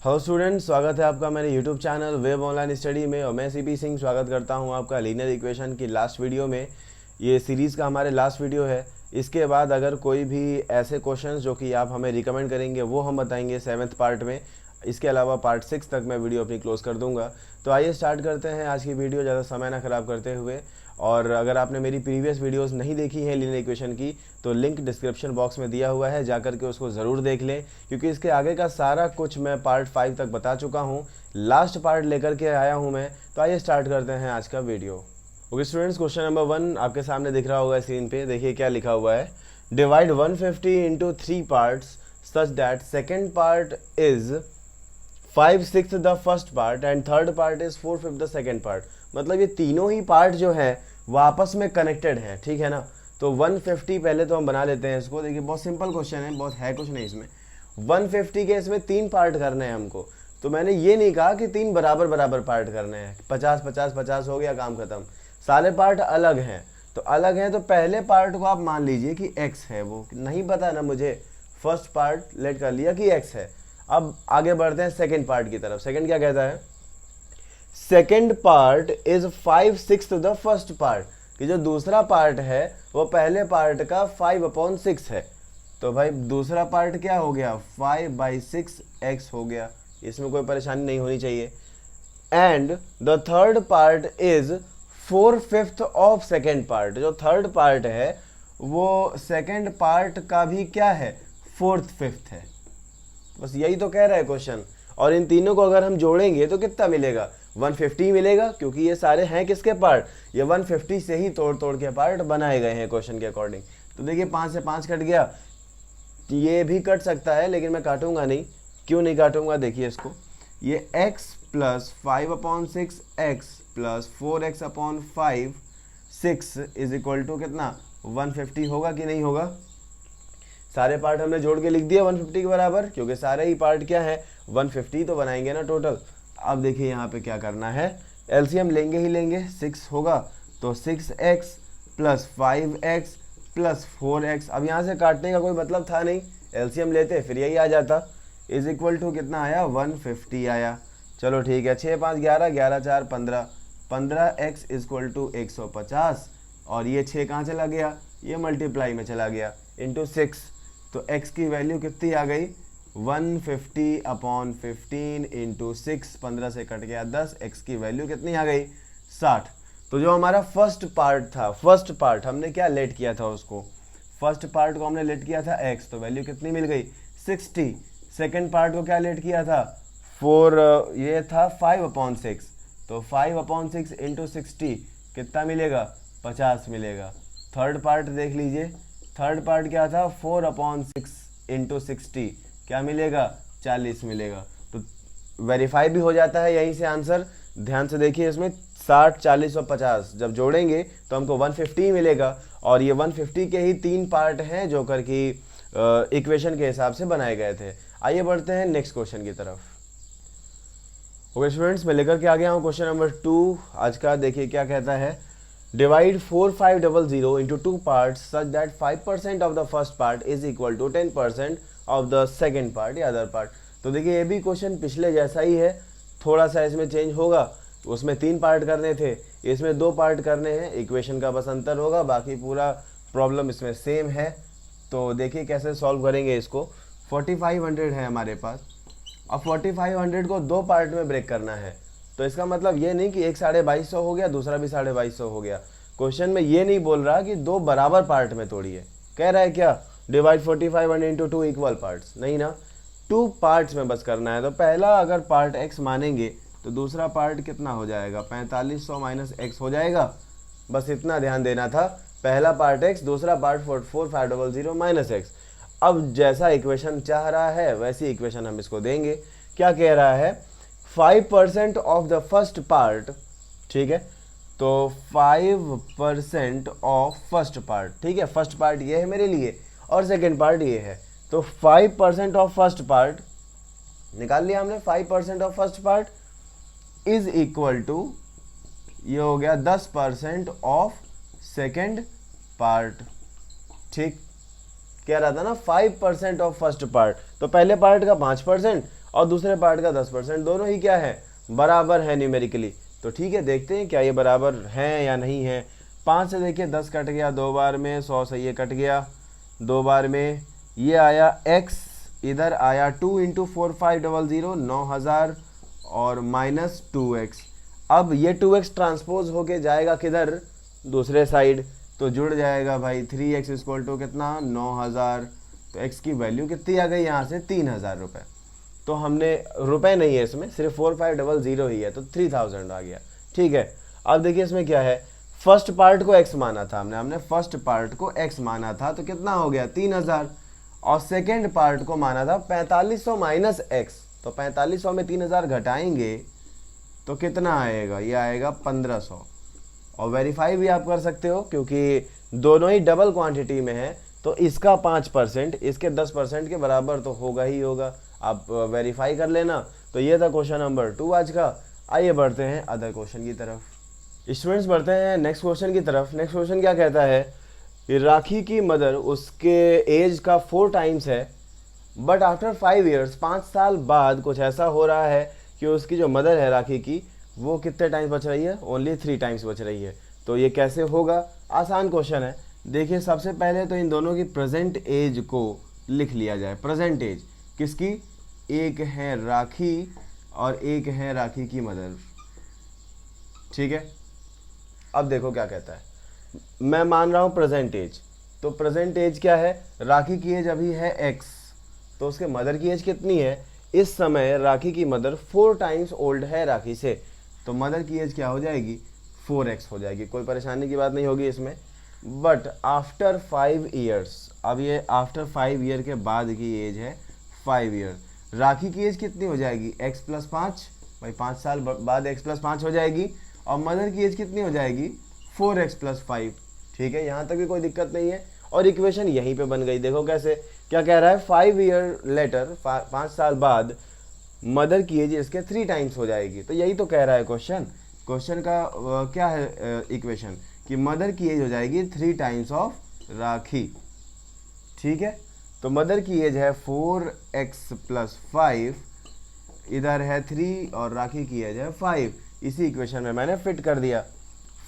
Hello students, स्वागत है आपका मेरे YouTube channel web online study में। और मैं सीपी सिंह स्वागत करता हूं आपका लीनियर इक्वेशन की लास्ट वीडियो में। ये सीरीज़ का हमारे लास्ट वीडियो है। इसके बाद अगर कोई भी ऐसे क्वेश्चंस जो कि आप हमें रिकमेंड करेंगे वो हम बताएंगे 7th पार्ट में। इसके अलावा पार्ट 6 तक मैं वीडियो अपनी क्लोज कर दूंगा। तो आइए स्टार्ट करते हैं आज की वीडियो, ज़्यादा समय ना ख़राब करते हुए। और अगर आपने मेरी प्रीवियस वीडियोस नहीं देखी हैं लीनियर इक्वेशन की, तो लिंक डिस्क्रिप्शन बॉक्स में दिया हुआ है, जाकर के उसको ज़रूर देख लें, क्योंकि इसके आगे का सारा कुछ मैं पार्ट 5 तक बता चुका हूँ। लास्ट पार्ट लेकर के आया हूँ मैं। तो आइए स्टार्ट करते हैं आज का video. Okay students, question number 1 आपके सामने दिख रहा होगा स्क्रीन पे। देखिए क्या लिखा हुआ है। Divide 150 into 3 parts such that second part is 5/6 the first part and third part is 4/5 the second part. मतलब ये तीनों ही पार्ट जो है वो आपस में कनेक्टेड हैं, ठीक है ना। तो 150 पहले तो हम बना लेते हैं इसको। देखिए बहुत सिंपल क्वेश्चन है, बहुत है कुछ नहीं इसमें। 150 के इसमें 3 पार्ट करने हैं हमको। तो मैंने ये नहीं कहा कि 3 बराबर बराबर पार्ट करने हैं, 50-50-50 हो गया, काम खत्म। सारे पार्ट अलग हैं। तो अलग हैं तो पहले पार्ट को आप मान लीजिए कि x है। वो नहीं पता ना मुझे, फर्स्ट पार्ट लेट कर लिया कि x है। अब आगे बढ़ते हैं सेकेंड पार्ट की तरफ। सेकेंड क्या कहता है? Second part is 5/6 the first part, कि जो दूसरा पार्ट है वो पहले पार्ट का 5/6 है। तो भाई दूसरा पार्ट क्या हो गया? 5/6x हो गया। इसमें कोई परेशानी नहीं होनी चाहिए। And the third part is 4/5 of second part. जो थर्ड पार्ट है वो सेकेंड पार्ट का भी क्या है? 4/5 है। बस यही तो कह रहा है क्वेश्चन। और इन तीनों को अगर हम जोड़ेंगे तो कितना मिलेगा? 150 मिलेगा, क्योंकि ये सारे हैं किसके पार्ट? ये 150 से ही तोड़ तोड़ के पार्ट बनाए गए हैं क्वेश्चन के अकॉर्डिंग। तो देखिए 5 से 5 कट गया। ये भी कट सकता है लेकिन मैं काटूंगा नहीं। क्यों नहीं काटूंगा? देखिए इसको, ये x plus 5/6 x plus 4x/5 6 is equal to कितना? 150 होगा कि नहीं होगा? सारे पार्ट हमने जोड़ के लिख दिया 150 के बराबर, क्योंकि सारे ही पार्ट क्या है? 150 तो बनाएंगे ना टोटल। अब देखिए यहाँ पे क्या करना है, एलसीएम लेंगे ही लेंगे। 6 होगा तो 6x plus 5x plus 4x। अब यहाँ से काटने का कोई मतलब था नहीं, एलसीएम लेते फिर यही आ जाता। इज इक्वल टू कितना आया? 150 आया। चलो ठीक है, 6 5 11, 11 4 15, 15x इज इक्वल टू 150। और ये 6 कहाँ चला गया? ये मल्टीप्लाई में चला गया, इंटू 6। तो x की वैल्यू कितनी आ गई? 150/15 इंटू 6, 15 से कट गया 10। x की वैल्यू कितनी आ गई? 60। तो जो हमारा फर्स्ट पार्ट था, फर्स्ट पार्ट हमने क्या लेट किया था उसको? फर्स्ट पार्ट को हमने लेट किया था x, तो वैल्यू कितनी मिल गई? 60। सेकेंड पार्ट को क्या लेट किया था? 4, ये था 5/6। तो 5/6 इंटू 60 कितना मिलेगा? 50 मिलेगा। थर्ड पार्ट देख लीजिए, थर्ड पार्ट क्या था? 4/6 इंटू 60 क्या मिलेगा? 40 मिलेगा। तो वेरीफाई भी हो जाता है यहीं से आंसर। ध्यान से देखिए, इसमें 60, 40 और 50 जब जोड़ेंगे तो हमको 150 मिलेगा। और ये 150 के ही 3 पार्ट हैं जो कर की इक्वेशन के हिसाब से बनाए गए थे। आइए बढ़ते हैं नेक्स्ट क्वेश्चन की तरफ। ओके स्टूडेंट्स, मैं लेकर के आ गया हूँ क्वेश्चन नंबर 2 आज का। देखिए क्या कहता है। Divide 4500 into 2 parts such that 5% of the first part is equal to 10% of the second part या other part। तो देखिए ये भी क्वेश्चन पिछले जैसा ही है, थोड़ा सा इसमें चेंज होगा। उसमें 3 पार्ट करने थे, इसमें 2 पार्ट करने हैं। इक्वेशन का बस अंतर होगा, बाकी पूरा प्रॉब्लम इसमें सेम है। तो देखिए कैसे सॉल्व करेंगे इसको। 4500 है हमारे पास। अब 4500 को 2 पार्ट में ब्रेक करना है। तो इसका मतलब ये नहीं कि एक 2250 हो गया, दूसरा भी 2250 हो गया। क्वेश्चन में ये नहीं बोल रहा कि 2 बराबर पार्ट में तोड़िए। कह रहा है क्या? Divide 4500 into 2 equal parts. नहीं ना, 2 पार्ट्स में बस करना है। तो पहला अगर पार्ट x मानेंगे तो दूसरा पार्ट कितना हो जाएगा? 4500 माइनस x हो जाएगा। बस इतना ध्यान देना था। पहला पार्ट x, दूसरा पार्ट 4500 माइनस x। अब जैसा इक्वेशन चाह रहा है वैसी इक्वेशन हम इसको देंगे। क्या कह रहा है? 5% ऑफ द फर्स्ट पार्ट, ठीक है। तो 5% ऑफ फर्स्ट पार्ट, ठीक है। फर्स्ट पार्ट ये है मेरे लिए और सेकेंड पार्ट ये है। तो 5% ऑफ फर्स्ट पार्ट निकाल लिया हमने। 5% of first part is equal to, ये हो गया 10% ऑफ सेकेंड पार्ट, ठीक। कह रहा था ना 5% ऑफ फर्स्ट पार्ट, तो पहले पार्ट का 5% और दूसरे पार्ट का 10%, दोनों ही क्या है, बराबर है न्यूमेरिकली। तो ठीक है, देखते हैं क्या ये बराबर हैं या नहीं है। 5 से देखिए 10 कट गया 2 बार में, 100 से ये कट गया 2 बार में, ये आया x, इधर आया 2 इंटू 4500 9000 और माइनस 2x। अब ये 2x ट्रांसपोज होके जाएगा किधर, दूसरे साइड, तो जुड़ जाएगा भाई 3x इक्वल टू कितना 9000। तो x की वैल्यू कितनी आ गई यहाँ से 3000 रुपये। तो हमने रुपए नहीं है इसमें, सिर्फ 4500 ही है, तो 3000 आ गया। ठीक है, अब देखिए इसमें क्या है, फर्स्ट पार्ट को x माना था हमने फर्स्ट पार्ट को x माना था, तो कितना हो गया 3000, और सेकेंड पार्ट को माना था 4500 माइनस x, तो 4500 में 3000 घटाएंगे तो कितना आएगा, ये आएगा 1500। और वेरीफाई भी आप कर सकते हो क्योंकि दोनों ही डबल क्वांटिटी में है, तो इसका 5% इसके 10% के बराबर तो होगा ही होगा, आप वेरीफाई कर लेना। तो ये था क्वेश्चन नंबर 2 आज का। आइए बढ़ते हैं अदर क्वेश्चन की तरफ। स्टूडेंट्स बढ़ते हैं नेक्स्ट क्वेश्चन की तरफ। नेक्स्ट क्वेश्चन क्या कहता है कि राखी की मदर उसके एज का 4 टाइम्स है, बट आफ्टर 5 ईयर्स 5 साल बाद कुछ ऐसा हो रहा है कि उसकी जो मदर है राखी की, वो कितने टाइम्स बच रही है, ओनली 3 टाइम्स बच रही है। तो ये कैसे होगा, आसान क्वेश्चन है। देखिए सबसे पहले तो इन दोनों की प्रेजेंट एज को लिख लिया जाए। प्रेजेंट एज किसकी, एक है राखी और एक है राखी की मदर। ठीक है, अब देखो क्या कहता है, मैं मान रहा हूं प्रेजेंट एज, तो प्रेजेंट एज क्या है, राखी की एज अभी है x, तो उसके मदर की एज कितनी है, इस समय राखी की मदर 4 टाइम्स ओल्ड है राखी से, तो मदर की एज क्या हो जाएगी 4x हो जाएगी। कोई परेशानी की बात नहीं होगी इसमें। बट आफ्टर 5 ईयर्स, अब ये आफ्टर 5 ईयर के बाद की एज है 5 ईयर, राखी की एज कितनी हो जाएगी x प्लस 5, भाई 5 साल बाद x प्लस 5 हो जाएगी, और मदर की एज कितनी हो जाएगी 4x प्लस 5। ठीक है, यहाँ तक भी कोई दिक्कत नहीं है, और इक्वेशन यहीं पे बन गई। देखो कैसे, क्या कह रहा है, 5 ईयर लेटर, 5 साल बाद मदर की एज इसके 3 टाइम्स हो जाएगी। तो यही तो कह रहा है क्वेश्चन। क्वेश्चन का क्या है इक्वेशन, कि मदर की एज हो जाएगी 3 टाइम्स ऑफ राखी। ठीक है, तो मदर की एज है 4x प्लस 5, इधर है 3 और राखी की एज है 5। इसी इक्वेशन में मैंने फिट कर दिया।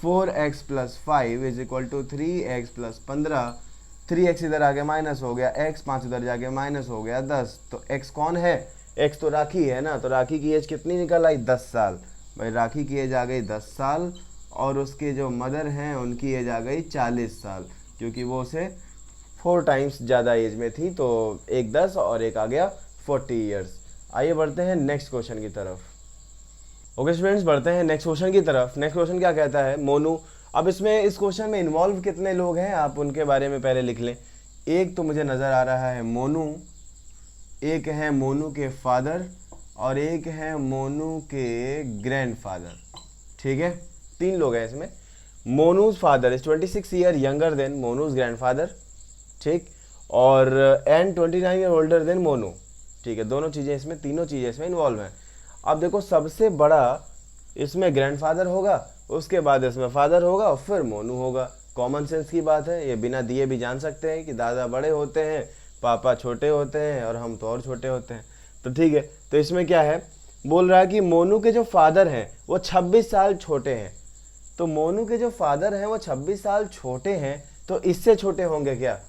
4x plus 5 is equal to 3x plus 15, 3x इधर आगे माइनस हो गया, x 5 इधर जाके माइनस हो गया 10। तो x कौन है, x तो राखी है ना, तो राखी की एज कितनी निकल आई 10 साल। भाई राखी की एज आ गई 10 साल, और उसके जो मदर हैं उनकी एज आ गई 40 साल, क्योंकि वो उसे 4 टाइम्स ज़्यादा एज में थी, तो एक 10 और एक आ गया 40 ईयर्स। आइए बढ़ते हैं नेक्स्ट क्वेश्चन की तरफ। ओके स्टूडेंट्स, बढ़ते हैं नेक्स्ट क्वेश्चन की तरफ। नेक्स्ट क्वेश्चन क्या कहता है, मोनू। अब इसमें इस क्वेश्चन में इन्वॉल्व कितने लोग हैं आप उनके बारे में पहले लिख लें। एक तो मुझे नज़र आ रहा है मोनू, एक है मोनू के फादर, और एक है मोनू के ग्रैंडफादर। ठीक है, 3 लोग हैं इसमें। Monu's father is 26 year younger than Monu's grandfather, ठीक, और and 29 year older than Monu. ठीक है, दोनों चीज़ें इसमें, तीनों चीज़ें इसमें इन्वॉल्व हैं। अब देखो सबसे बड़ा इसमें ग्रैंडफादर होगा, उसके बाद इसमें फादर होगा, और फिर मोनू होगा। कॉमन सेंस की बात है, ये बिना दिए भी जान सकते हैं कि दादा बड़े होते हैं, पापा छोटे होते हैं, और हम तो और छोटे होते हैं। तो ठीक है, तो इसमें क्या है, बोल रहा है कि मोनू के जो फादर हैं वो 26 साल छोटे हैं। तो मोनू के जो फादर हैं वो 26 साल छोटे हैं, तो इससे छोटे होंगे क्या,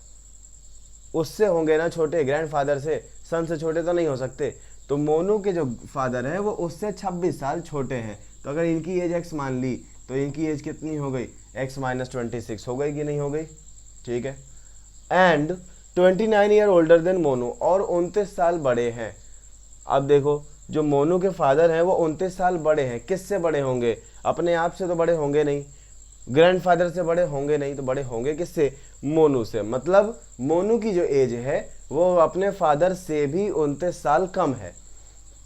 उससे होंगे ना छोटे, ग्रैंडफादर से, सन से छोटे तो नहीं हो सकते। तो मोनू के जो फादर हैं वो उससे 26 साल छोटे हैं। तो अगर इनकी एज x मान ली, तो इनकी एज कितनी हो गई, x माइनस 26 हो गई कि नहीं हो गई। ठीक है, and 29 year older than Monu, और 29 साल बड़े हैं। अब देखो जो मोनू के फादर हैं वो 29 साल बड़े हैं, किससे बड़े होंगे, अपने आप से तो बड़े होंगे नहीं, ग्रैंडफादर से बड़े होंगे नहीं, तो बड़े होंगे किससे, मोनू से। मतलब मोनू की जो एज है वो अपने फादर से भी 29 साल कम है।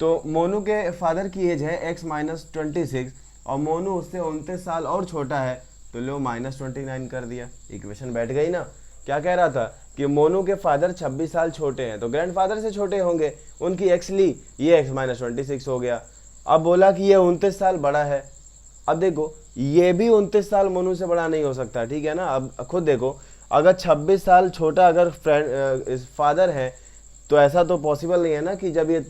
तो मोनू के फादर की एज है x माइनस 26, और मोनू उससे 29 साल और छोटा है, तो लो माइनस 29 कर दिया। इक्वेशन बैठ गई ना। क्या कह रहा था कि मोनू के फादर 26 साल छोटे हैं, तो ग्रैंडफादर से छोटे होंगे, उनकी x ली, ये x माइनस 26 हो गया। अब बोला कि ये 29 साल बड़ा है। अब देखो ये भी 29 साल मोनू से बड़ा नहीं हो सकता, ठीक है ना। अब खुद देखो, अगर 26 साल छोटा अगर फादर है, तो ऐसा तो पॉसिबल नहीं है ना कि जब ये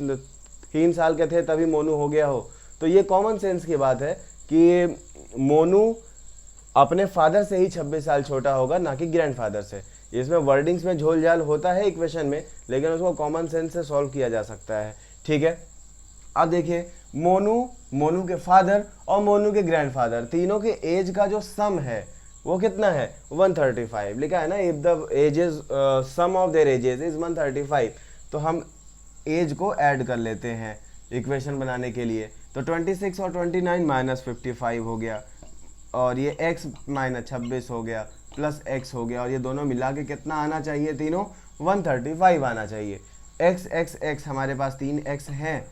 3 साल के थे तभी मोनू हो गया हो। तो ये कॉमन सेंस की बात है कि मोनू अपने फादर से ही 26 साल छोटा होगा, ना कि ग्रैंडफादर से। इसमें वर्डिंग्स में झोल झाल होता है इक्वेशन में, लेकिन उसको कॉमन सेंस से सॉल्व किया जा सकता है। ठीक है, अब देखिए मोनू, मोनू के फादर और मोनू के ग्रैंडफादर, तीनों के एज का जो सम है वो कितना है, 135 लिखा है ना। If the ages sum of their ages is 135, तो हम एज को ऐड कर लेते हैं इक्वेशन बनाने के लिए। तो 26 और 29 माइनस 55 हो गया, और ये x माइनस 26 हो गया, प्लस x हो गया, और ये दोनों मिला के कितना आना चाहिए, तीनों 135 आना चाहिए। x हमारे पास 3x हैं,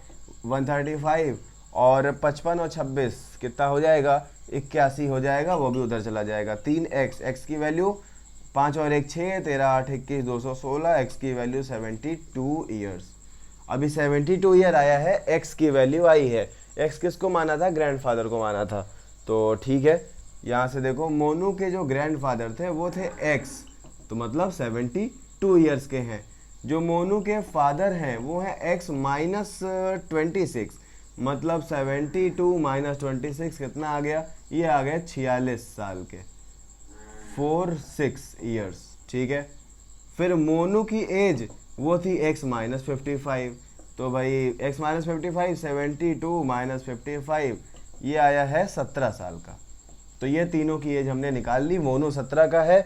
135 और 55 और 26 कितना हो जाएगा, 81 हो जाएगा, वो भी उधर चला जाएगा। 3x, x की वैल्यू 5 और 1 6, 13 8 21 216, x की वैल्यू 72 ईयर्स। अभी 72 ईयर आया है, x की वैल्यू आई है। x किसको माना था, ग्रैंडफादर को माना था। तो ठीक है, यहाँ से देखो मोनू के जो ग्रैंडफादर थे वो थे x, तो मतलब 72 ईयर्स के हैं। जो मोनू के फादर हैं वो है x माइनस 26, मतलब 72 माइनस 26 कितना आ गया, ये आ गया 46 साल के, 46 ईयर्स। ठीक है, फिर मोनू की एज वो थी x माइनस 55, तो भाई x माइनस 55, 72 माइनस 55, ये आया है 17 साल का। तो ये तीनों की एज हमने निकाल ली। मोनू 17 का है,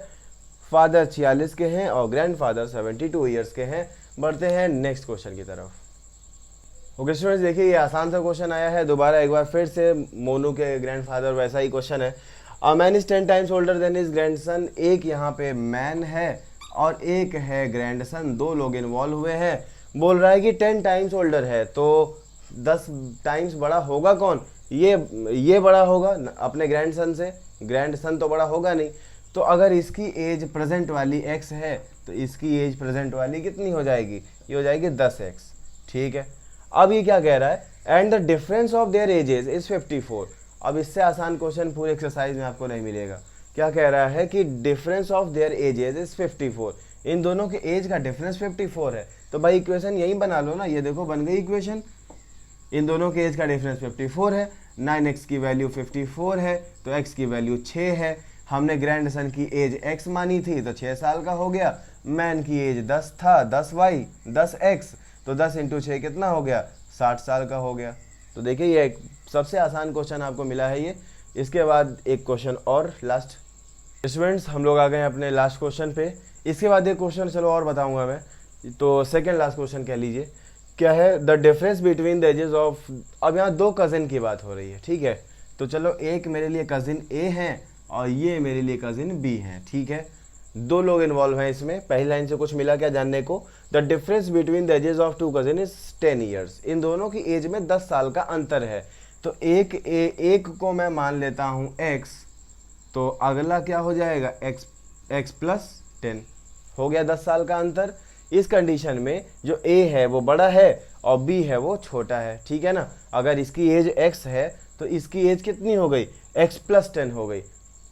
फादर 46 के हैं और ग्रैंडफादर 72 ईयर्स के हैं। बढ़ते हैं नेक्स्ट क्वेश्चन की तरफ। ओके स्टूडेंट्स, देखिए ये आसान सा क्वेश्चन आया है। दोबारा एक बार फिर से मोनू के ग्रैंडफादर वैसा ही क्वेश्चन है। A man is 10 times older than his grandson. एक यहाँ पे मैन है और एक है ग्रैंडसन, दो लोग इन्वॉल्व हुए हैं। बोल रहा है कि 10 टाइम्स ओल्डर है, तो 10 टाइम्स बड़ा होगा कौन, ये बड़ा होगा अपने ग्रैंडसन से, ग्रैंडसन तो बड़ा होगा नहीं। तो अगर इसकी एज प्रेजेंट वाली x है तो इसकी एज प्रेजेंट वाली कितनी हो जाएगी, ये हो जाएगी 10x। ठीक है, अब ये क्या कह रहा है, and the difference of their ages is 54। अब इससे आसान क्वेश्चन पूरे एक्सरसाइज में आपको नहीं मिलेगा। क्या कह रहा है कि difference of their ages is 54, इन दोनों के एज का डिफरेंस 54 है। तो भाई इक्वेशन यही बना लो ना, ये देखो बन गई इक्वेशन। इन दोनों के एज का डिफरेंस 54 है, 9x की वैल्यू 54 है, तो x की वैल्यू 6 है। हमने ग्रैंडसन की एज x मानी थी तो 6 साल का हो गया। मैन की एज 10 था, 10y 10x, तो 10 इंटू 6 कितना हो गया, 60 साल का हो गया। तो देखिए ये एक सबसे आसान क्वेश्चन आपको मिला है ये। इसके बाद एक क्वेश्चन और लास्ट। स्टूडेंट्स हम लोग आ गए हैं अपने लास्ट क्वेश्चन पे। इसके बाद एक क्वेश्चन चलो और बताऊंगा मैं, तो सेकंड लास्ट क्वेश्चन कह लीजिए। क्या है, the difference between the ages of, अब यहाँ दो कजिन की बात हो रही है। ठीक है, तो चलो एक मेरे लिए कजिन ए है और ये मेरे लिए कजिन बी है। ठीक है, दो लोग इन्वॉल्व हैं इसमें। पहली लाइन से कुछ मिला क्या जानने को, the difference between the ages of two cousin is 10 years. इन दोनों की एज में 10 साल का अंतर है। तो एक को मैं मान लेता हूँ x, तो अगला क्या हो जाएगा, x प्लस 10 हो गया 10 साल का अंतर। इस कंडीशन में जो a है वो बड़ा है और b है वो छोटा है। ठीक है ना, अगर इसकी एज x है तो इसकी एज कितनी हो गई, x प्लस 10 हो गई।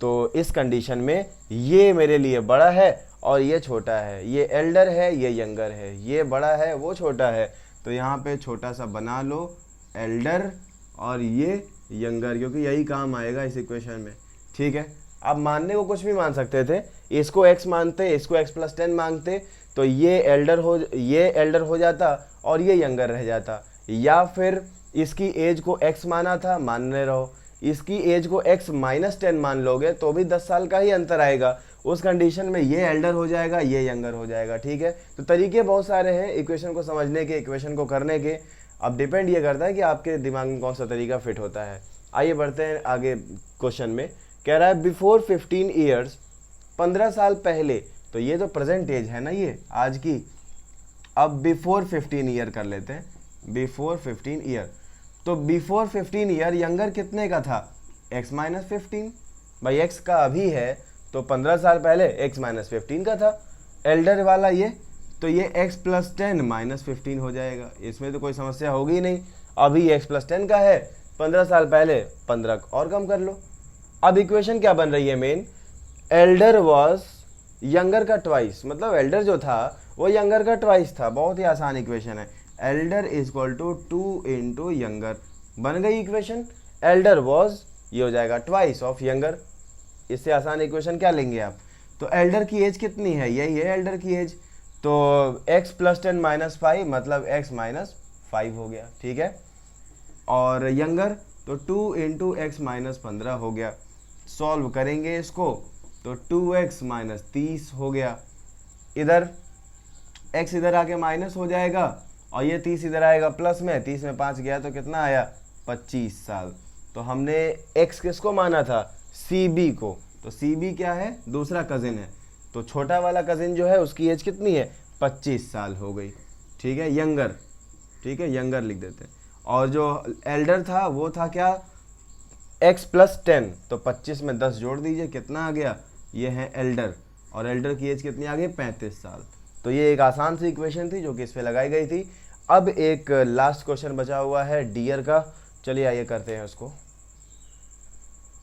तो इस कंडीशन में ये मेरे लिए बड़ा है और ये छोटा है, ये एल्डर है ये यंगर है, ये बड़ा है वो छोटा है। तो यहाँ पे छोटा सा बना लो एल्डर और ये यंगर, क्योंकि यही काम आएगा इस इक्वेशन में। ठीक है, आप मानने को कुछ भी मान सकते थे, इसको x मानते, इसको x प्लस 10 मांगते, तो ये एल्डर हो जाता और ये यंगर रह जाता। या फिर इसकी एज को x माना था, मानने रहो, इसकी एज को x माइनस 10 मान लोगे तो भी 10 साल का ही अंतर आएगा। उस कंडीशन में ये एल्डर हो जाएगा, ये यंगर हो जाएगा। ठीक है, तो तरीके बहुत सारे हैं इक्वेशन को समझने के, इक्वेशन को करने के। अब डिपेंड ये करता है कि आपके दिमाग में कौन सा तरीका फिट होता है। आइए बढ़ते हैं आगे क्वेश्चन में। कह रहा है बिफोर 15 ईयर्स, 15 साल पहले, तो ये तो प्रेजेंट एज है ना ये आज की। अब बिफोर 15 ईयर कर लेते हैं, बिफोर 15 ईयर। तो बिफोर 15 ईयर यंगर कितने का था, x माइनस 15। भाई x का अभी है तो 15 साल पहले x माइनस 15 का था। एल्डर वाला ये, तो ये x प्लस 10 माइनस 15 हो जाएगा। इसमें तो कोई समस्या होगी नहीं, अभी x प्लस 10 का है, 15 साल पहले 15 और कम कर लो। अब इक्वेशन क्या बन रही है मेन, एल्डर वॉज यंगर का ट्वाइस, मतलब एल्डर जो था वो यंगर का ट्वाइस था। बहुत ही आसान इक्वेशन है। Elder is equal to 2 into younger. बन गई इक्वेशन। एल्डर वॉज, ये हो जाएगा ट्वाइस ऑफ यंगर। इससे आसान इक्वेशन क्या लेंगे आप? तो एल्डर की एज कितनी है? यही है एल्डर की एज। तो x प्लस 10 माइनस 5 मतलब x माइनस 5 हो गया, ठीक है। और यंगर तो 2 इंटू एक्स माइनस 15 हो गया। सॉल्व करेंगे इसको तो 2x माइनस 30 हो गया। इधर x इधर आके माइनस हो जाएगा और ये 30 इधर आएगा प्लस में, 30 में 5 गया तो कितना आया? 25 साल। तो हमने x किसको माना था? CB को। तो CB क्या है? दूसरा कजिन है। तो छोटा वाला कजिन जो है उसकी एज कितनी है? 25 साल हो गई, ठीक है। यंगर, ठीक है, यंगर लिख देते हैं। और जो एल्डर था वो था क्या? x plus 10। तो 25 में 10 जोड़ दीजिए, कितना आ गया? ये है एल्डर। और एल्डर की एज कितनी आ गई? 35 साल। तो ये एक आसान सी इक्वेशन थी जो कि इस पे लगाई गई थी। अब एक लास्ट क्वेश्चन बचा हुआ है डियर का। चलिए आइए करते हैं उसको।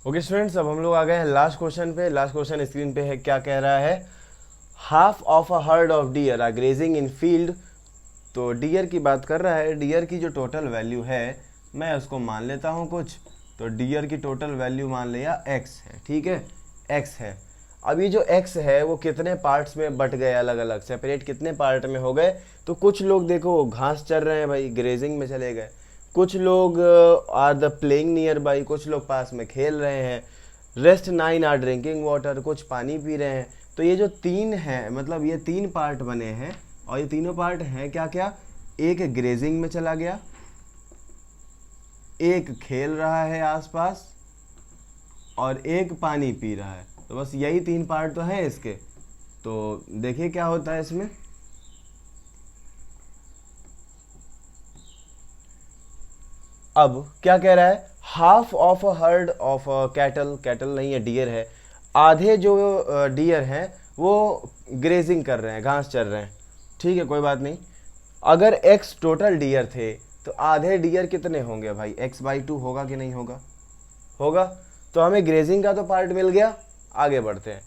ओके स्टूडेंट्स, अब हम लोग आ गए हैं लास्ट क्वेश्चन पे। लास्ट क्वेश्चन स्क्रीन पे है, क्या कह रहा है? Half of a herd of deer are grazing in field. तो डियर की बात कर रहा है। डियर की जो टोटल वैल्यू है मैं उसको मान लेता हूँ कुछ। तो डियर की टोटल वैल्यू मान लिया x है, ठीक है, x है। अब ये जो x है वो कितने पार्ट्स में बट गए, अलग अलग सेपरेट कितने पार्ट में हो गए? तो कुछ लोग देखो घास चर रहे हैं भाई, ग्रेजिंग में चले गए। कुछ लोग are the playing near by, कुछ लोग पास में खेल रहे हैं। रेस्ट 9 आर ड्रिंकिंग वाटर, कुछ पानी पी रहे हैं। तो ये जो 3 हैं, मतलब ये 3 पार्ट बने हैं। और ये तीनों पार्ट हैं क्या क्या? एक ग्रेजिंग में चला गया, एक खेल रहा है आसपास, और एक पानी पी रहा है। तो बस यही 3 पार्ट तो हैं इसके। तो देखिए क्या होता है इसमें। अब क्या कह रहा है? Half of a herd of cattle, cattle नहीं है डियर है। आधे जो डियर हैं वो ग्रेजिंग कर रहे हैं, घास चर रहे हैं, ठीक है, कोई बात नहीं। अगर x टोटल डियर थे तो आधे डियर कितने होंगे भाई? x/2 होगा कि नहीं होगा? होगा। तो हमें ग्रेजिंग का तो पार्ट मिल गया। आगे बढ़ते हैं।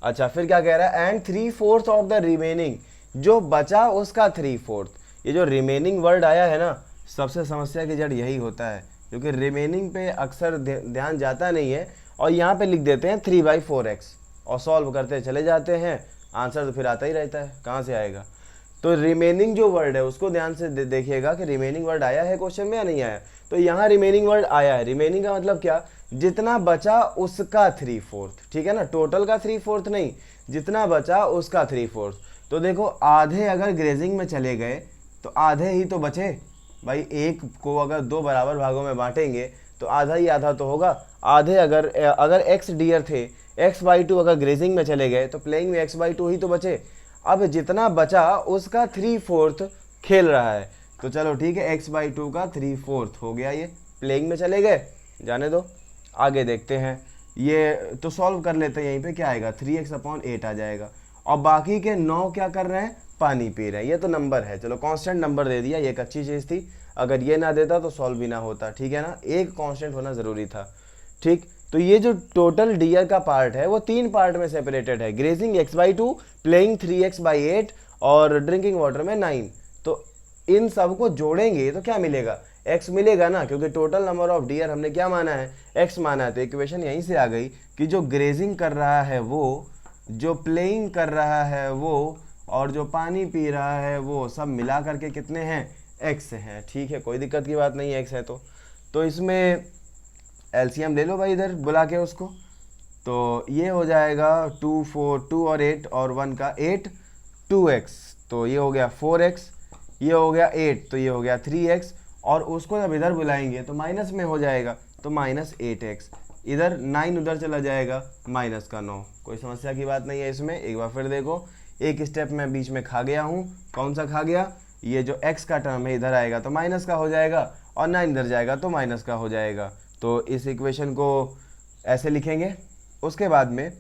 अच्छा, फिर क्या कह रहा है? एंड 3/4 ऑफ द रिमेनिंग, जो बचा उसका 3/4। ये जो रिमेनिंग वर्ड आया है ना, सबसे समस्या की जड़ यही होता है, क्योंकि रिमेनिंग पे अक्सर ध्यान जाता नहीं है। और यहाँ पे लिख देते हैं 3/4x और सॉल्व करते चले जाते हैं। आंसर तो फिर आता ही रहता है, कहाँ से आएगा? तो रिमेनिंग जो वर्ड है उसको ध्यान से देखिएगा कि रिमेनिंग वर्ड आया है क्वेश्चन में या नहीं आया। तो यहाँ रिमेनिंग वर्ड आया है। रिमेनिंग का मतलब क्या? जितना बचा उसका 3/4, ठीक है ना। टोटल का 3/4 नहीं, जितना बचा उसका 3/4। तो देखो आधे अगर ग्रेजिंग में चले गए तो आधे ही तो बचे भाई। एक को अगर 2 बराबर भागों में बांटेंगे तो आधा ही आधा तो होगा। आधे अगर x डियर थे, x/2 अगर ग्रेजिंग में चले गए तो प्लेइंग में x/2 ही तो बचे। अब जितना बचा उसका 3/4 खेल रहा है। तो चलो ठीक है, x/2 का 3/4 हो गया। ये प्लेइंग में चले गए, जाने दो। आगे देखते हैं। ये तो सॉल्व कर लेते हैं। यहीं पे क्या आएगा? 3x/8 आ जाएगा। और बाकी के 9 क्या कर रहे हैं? पानी पी रहे हैं। ये तो नंबर है, चलो कांस्टेंट नंबर दे दिया, ये एक अच्छी चीज़ थी। अगर ये ना देता तो सॉल्व भी ना होता, ठीक है ना। एक कांस्टेंट होना ज़रूरी था, ठीक। तो ये जो टोटल डियर का पार्ट है वो 3 पार्ट में सेपरेटेड है। ग्रेजिंग x/2, प्लेइंग 3x/8 और ड्रिंकिंग वाटर में 9। तो इन सब को जोड़ेंगे तो क्या मिलेगा? x मिलेगा ना, क्योंकि टोटल नंबर ऑफ डियर हमने क्या माना है? x माना है। तो इक्वेशन यहीं से आ गई कि जो ग्रेजिंग कर रहा है वो, जो प्लेइंग कर रहा है वो, और जो पानी पी रहा है वो, सब मिला करके कितने हैं? x हैं, ठीक है, कोई दिक्कत की बात नहीं है, x है। तो इसमें एलसीएम ले लो भाई इधर बुला के उसको। तो ये हो जाएगा 2, 4, 2 और 8 और 1 का 8, 2x। तो ये हो गया 4x, ये हो गया 8, तो ये हो गया 3x। और उसको जब इधर बुलाएंगे तो माइनस में हो जाएगा, तो -8x। इधर 9 उधर चला जाएगा, -9। कोई समस्या की बात नहीं है इसमें। एक बार फिर देखो, एक स्टेप मैं बीच में खा गया हूँ। कौन सा खा गया? ये जो x का टर्म है इधर आएगा तो माइनस का हो जाएगा, और 9 इधर जाएगा तो माइनस का हो जाएगा। तो इस इक्वेशन को ऐसे लिखेंगे। उसके बाद में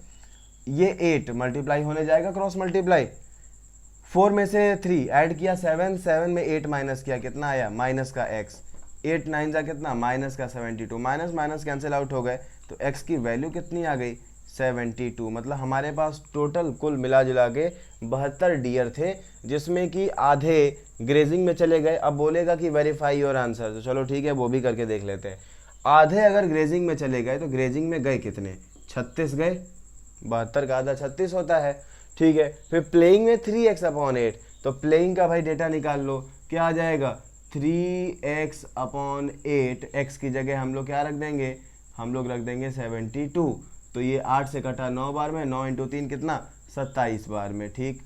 ये 8 मल्टीप्लाई होने जाएगा, क्रॉस मल्टीप्लाई। 4 में से 3 ऐड किया 7, 7 में 8 माइनस किया, कितना आया? माइनस का x। 8 9 जा कितना? -72। माइनस माइनस कैंसिल आउट हो गए, तो x की वैल्यू कितनी आ गई? 72। मतलब हमारे पास टोटल कुल मिला जुला के 72 डियर थे, जिसमें कि आधे ग्रेजिंग में चले गए। अब बोलेगा कि वेरीफाई योर आंसर, तो चलो ठीक है वो भी करके देख लेते हैं। आधे अगर ग्रेजिंग में चले गए तो ग्रेजिंग में गए कितने, 36 गए। 72 का आधा 36 होता है, ठीक है। फिर प्लेइंग में 3x/8, तो प्लेइंग का भाई डेटा निकाल लो, क्या आ जाएगा 3x/8। x की जगह हम लोग क्या रख देंगे, हम लोग रख देंगे 72। तो ये 8 से कटा 9 बार में, 9 × 3 कितना 27 बार में, ठीक।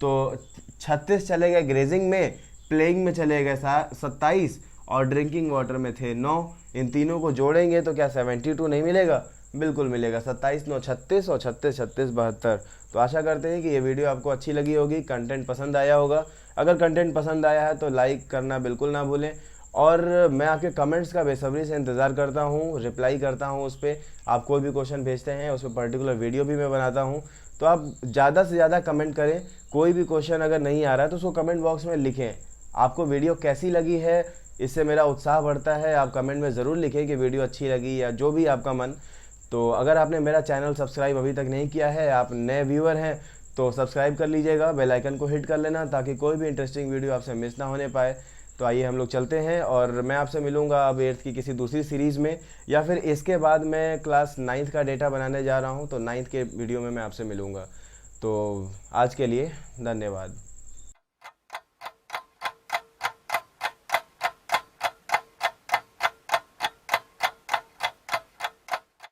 तो 36 चले गए ग्रेजिंग में, प्लेइंग में चले गए 27 और ड्रिंकिंग वाटर में थे 9। इन तीनों को जोड़ेंगे तो क्या 72 नहीं मिलेगा, बिल्कुल मिलेगा। 27 9 36 और 36 36 72। तो आशा करते हैं कि ये वीडियो आपको अच्छी लगी होगी, कंटेंट पसंद आया होगा। अगर कंटेंट पसंद आया है तो लाइक करना बिल्कुल ना भूलें, और मैं आपके कमेंट्स का बेसब्री से इंतज़ार करता हूँ, रिप्लाई करता हूँ उस पर। आप कोई भी क्वेश्चन भेजते हैं उस पर पर्टिकुलर वीडियो भी मैं बनाता हूँ, तो आप ज़्यादा से ज़्यादा कमेंट करें। कोई भी क्वेश्चन अगर नहीं आ रहा है तो उसको कमेंट बॉक्स में लिखें। आपको वीडियो कैसी लगी है, इससे मेरा उत्साह बढ़ता है। आप कमेंट में ज़रूर लिखें कि वीडियो अच्छी लगी या जो भी आपका मन। तो अगर आपने मेरा चैनल सब्सक्राइब अभी तक नहीं किया है, आप नए व्यूअर हैं, तो सब्सक्राइब कर लीजिएगा, बेल आइकन को हिट कर लेना ताकि कोई भी इंटरेस्टिंग वीडियो आपसे मिस ना होने पाए। तो आइए हम लोग चलते हैं, और मैं आपसे मिलूंगा अब 8th की किसी दूसरी सीरीज़ में, या फिर इसके बाद मैं क्लास 9th का डेटा बनाने जा रहा हूं, तो 9th के वीडियो में मैं आपसे मिलूंगा। तो आज के लिए धन्यवाद।